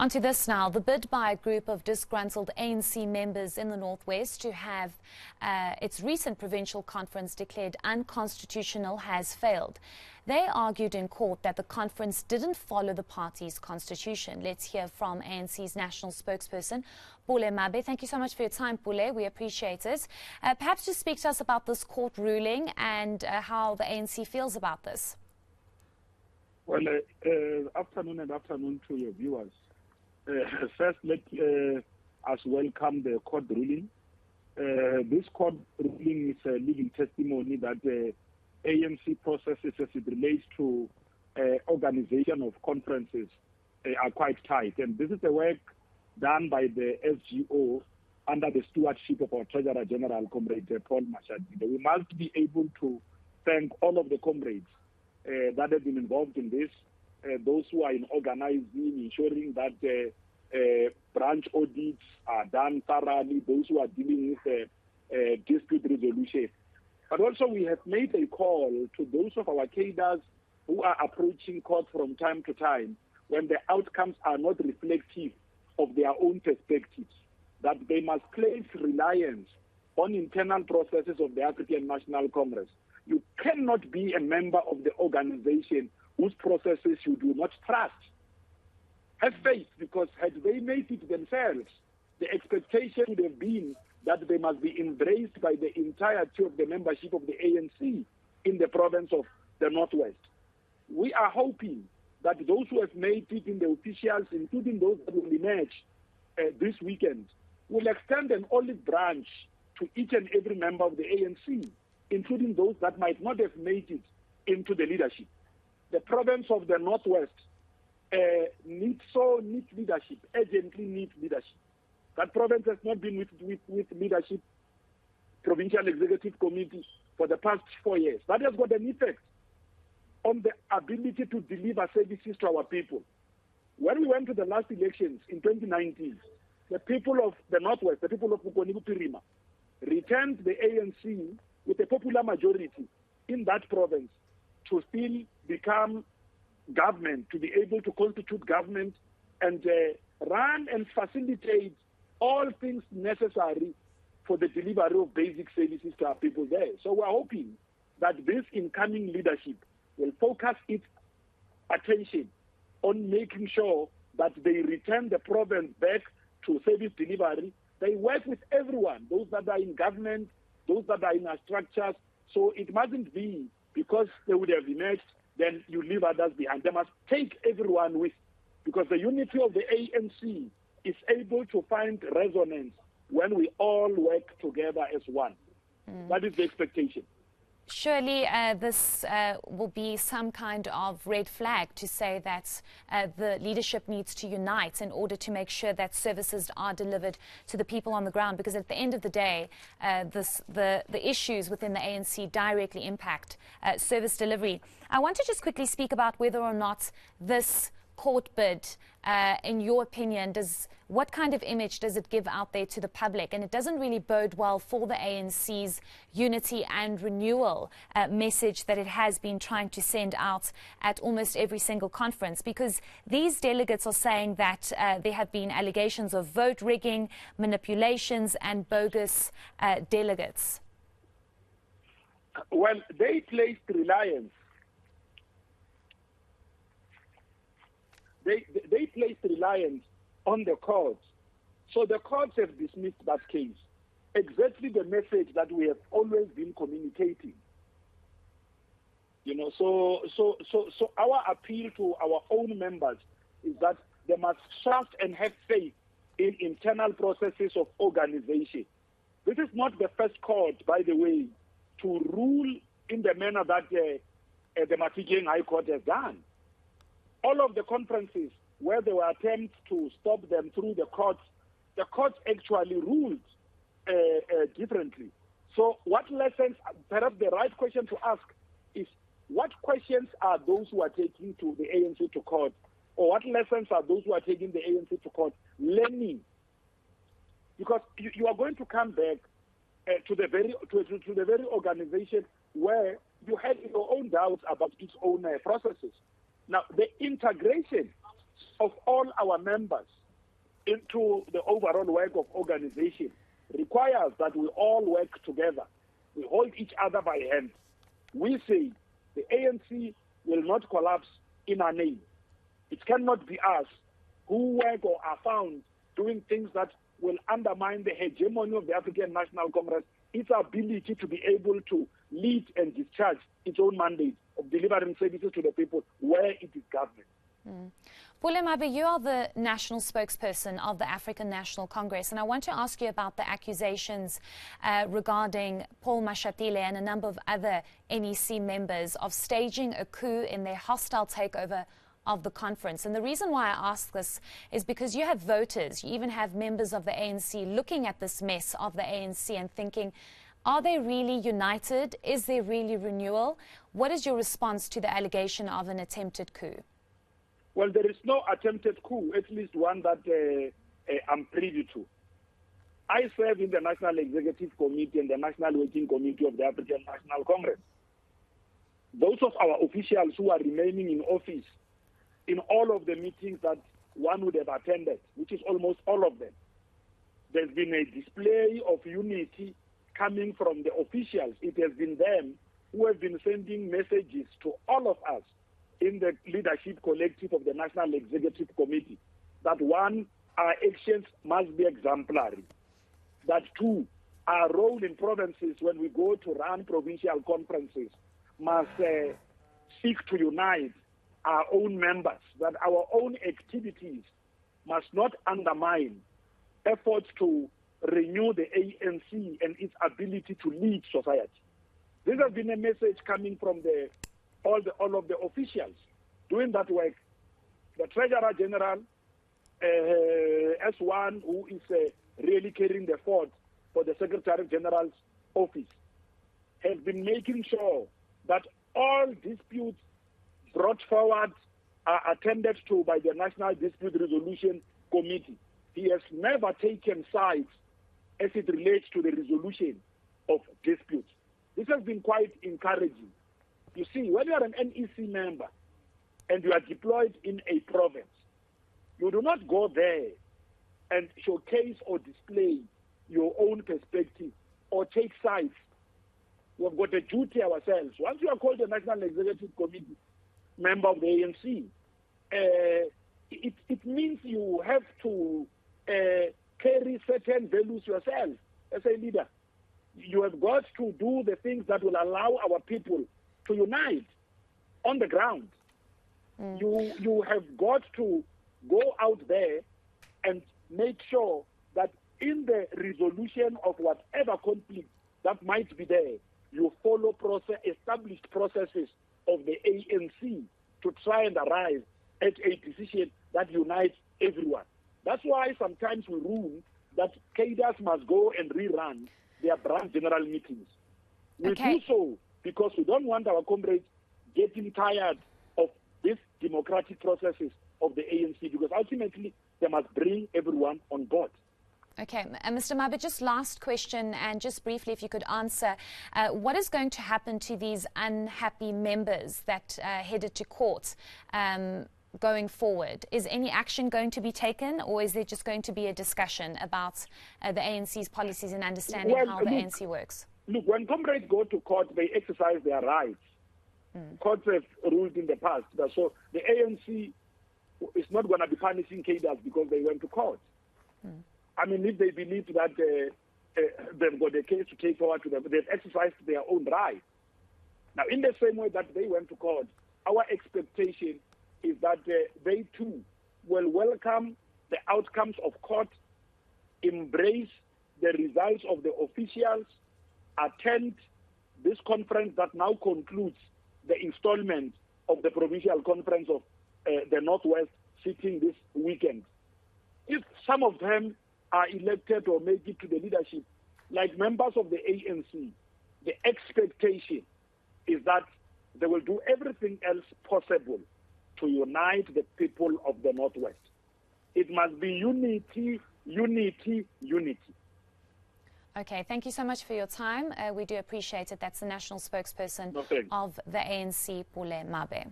Onto this now. The bid by a group of disgruntled ANC members in the Northwest to have its recent provincial conference declared unconstitutional has failed. They argued in court that the conference didn't follow the party's constitution. Let's hear from ANC's national spokesperson, Pule Mabe. Thank you so much for your time, Pule. We appreciate it. Perhaps just speak to us about this court ruling and how the ANC feels about this. Well, afternoon to your viewers. First, let us welcome the court ruling. This court ruling is a living testimony that the ANC processes as it relates to organization of conferences are quite tight. And this is the work done by the SGO under the stewardship of our Treasurer General, Comrade Pule Mabe. We must be able to thank all of the comrades that have been involved in this, those who are in organizing, ensuring that branch audits are done thoroughly, those who are dealing with dispute resolution. But also we have made a call to those of our cadres who are approaching court from time to time when the outcomes are not reflective of their own perspectives, that they must place reliance on internal processes of the African National Congress. You cannot be a member of the organization whose processes you do not trust. Have faith, because had they made it themselves, the expectation would have been that they must be embraced by the entirety of the membership of the ANC in the province of the Northwest. We are hoping that those who have made it in the officials, including those that will emerge this weekend, will extend an olive branch to each and every member of the ANC, including those that might not have made it into the leadership. The province of the Northwest needs leadership, urgently needs leadership. That province has not been with leadership, provincial executive committee for the past 4 years. That has got an effect on the ability to deliver services to our people. When we went to the last elections in 2019, the people of the Northwest, the people of Pirima, returned the ANC with a popular majority in that province to still become government, to be able to constitute government and run and facilitate all things necessary for the delivery of basic services to our people there. So we're hoping that this incoming leadership will focus its attention on making sure that they return the province back to service delivery. They work with everyone, those that are in government, those that are in our structures. So it mustn't be because they would have emerged, then you leave others behind. They must take everyone with, because the unity of the ANC is able to find resonance when we all work together as one. That is the expectation. Surely this will be some kind of red flag to say that the leadership needs to unite in order to make sure that services are delivered to the people on the ground, because at the end of the day, the issues within the ANC directly impact service delivery. I want to just quickly speak about whether or not this court bid, in your opinion, what kind of image does it give out there to the public? And it doesn't really bode well for the ANC's unity and renewal message that it has been trying to send out at almost every single conference, because these delegates are saying that there have been allegations of vote rigging, manipulations and bogus delegates. Well, they placed reliance. They placed reliance on the courts. So the courts have dismissed that case. Exactly the message that we have always been communicating. You know, so our appeal to our own members is that they must trust and have faith in internal processes of organization. This is not the first court, by the way, to rule in the manner that the Mafikeng High Court has done. All of the conferences where there were attempts to stop them through the courts actually ruled differently. So what lessons, perhaps the right question to ask is, what questions are those who are taking to the ANC to court, or what lessons are those who are taking the ANC to court learning? Because you are going to come back to the very organization where you had your own doubts about its own processes. Now, the integration of all our members into the overall work of organization requires that we all work together. We hold each other by hand. We say the ANC will not collapse in our name. It cannot be us who work or are found doing things that will undermine the hegemony of the African National Congress, its ability to be able to lead and discharge its own mandate of delivering services to the people where it is government. Pule Mabe, you are the national spokesperson of the African National Congress, and I want to ask you about the accusations regarding Paul Mashatile and a number of other NEC members of staging a coup in their hostile takeover of the conference. And the reason why I ask this is because you have voters, you even have members of the ANC looking at this mess of the ANC and thinking, are they really united? Is there really renewal? What is your response to the allegation of an attempted coup? Well, there is no attempted coup, at least one that I'm privy to. I serve in the National Executive Committee and the National Working Committee of the African National Congress. Those of our officials who are remaining in office in all of the meetings that one would have attended, which is almost all of them, there's been a display of unity coming from the officials. It has been them who have been sending messages to all of us in the leadership collective of the National Executive Committee that one, our actions must be exemplary. That two, our role in provinces when we go to run provincial conferences must seek to unite our own members, that our own activities must not undermine efforts to renew the ANC and its ability to lead society. This has been a message coming from all of the officials doing that work. The Treasurer General, as one who is really carrying the fort for the Secretary General's office, has been making sure that all disputes brought forward are attended to by the National Dispute Resolution Committee. He has never taken sides as it relates to the resolution of disputes. This has been quite encouraging. You see, when you are an NEC member and you are deployed in a province, you do not go there and showcase or display your own perspective or take sides. We have got a duty ourselves. Once you are called a National Executive Committee member of the ANC, it means you have to carry certain values yourself as a leader. You have got to do the things that will allow our people to unite on the ground. You have got to go out there and make sure that in the resolution of whatever conflict that might be there, you follow established processes of the ANC to try and arrive at a decision that unites everyone. That's why sometimes we rule that cadres must go and rerun their branch general meetings. We do so because we don't want our comrades getting tired of these democratic processes of the ANC, because ultimately they must bring everyone on board. Okay, Mr. Mabe, just last question, and just briefly if you could answer, what is going to happen to these unhappy members that headed to court going forward? Is any action going to be taken, or is there just going to be a discussion about the ANC's policies and understanding how the ANC works? Look, when comrades go to court, they exercise their rights. Courts have ruled in the past. So the ANC is not going to be punishing cadres because they went to court. I mean, if they believe that they've got a case to take forward to them, they've exercised their own rights. Now, in the same way that they went to court, our expectation is that they too will welcome the outcomes of court, embrace the results of the officials, attend this conference that now concludes the installment of the provincial conference of the Northwest sitting this weekend. If some of them are elected or make it to the leadership, like members of the ANC, the expectation is that they will do everything else possible to unite the people of the Northwest. It must be unity, unity, unity. Okay, thank you so much for your time. We do appreciate it. That's the national spokesperson of the ANC, Pule Mabe.